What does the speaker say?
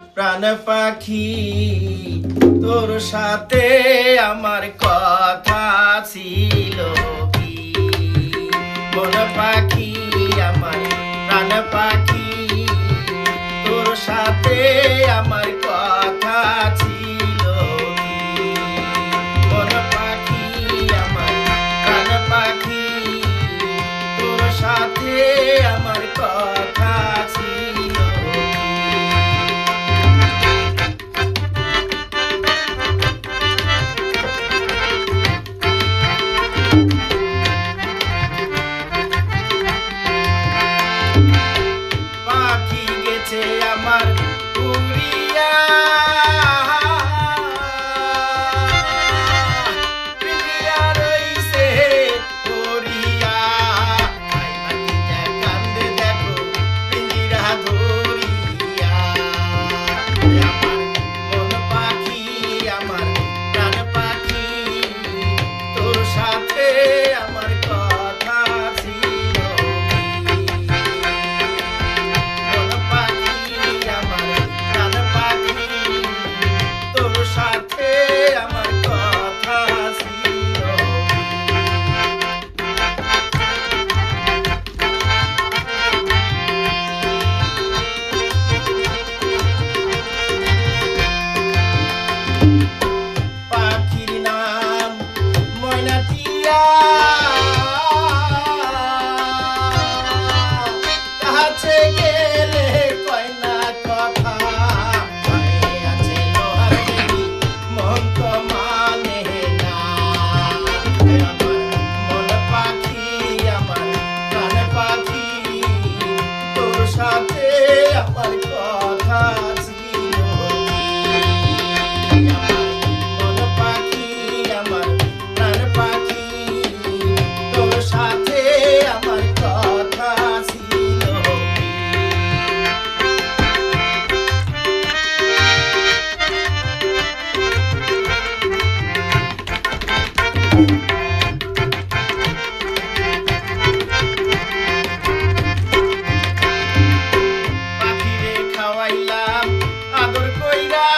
প্রাণ পাখি তোর সাথে আমার কথা ছিল কি? মন পাখি আমার প্রাণ পাখি তোর সাথে আমার কথা ছিল কি? মন পাখি আমার প্রাণ পাখি তোর সাথে আমার কথা ছিল কি? পাখি গেছে আমার উড়িয়া, পিঞ্জিরা রইছে পড়িয়া। আই পাখিটা কান্দে দেখো পিঞ্জিরা ধরিয়া। আমার মন পাখি আমার প্রাণ পাখি তোর সাথে আমার কথা ছিল কি? মন পাখি আমার প্রাণ পাখি তোর সাথে আমার কথা ছিল কি? পাখির নাম ময়নাটিয়া, কাছে গেলে কয় না কথা। পায়ে আছে লোহার বেড়ি, মন তো মানে না। আমার মন পাখি আমার প্রাণ পাখি তোর সাথে আমার কথা ছিল কি? আমার মন পাখি আমার প্রাণ পাখি তোর সাথে আমার কথা ছিল কি? পাখিরে খাওয়াইলাম আদর কইরা,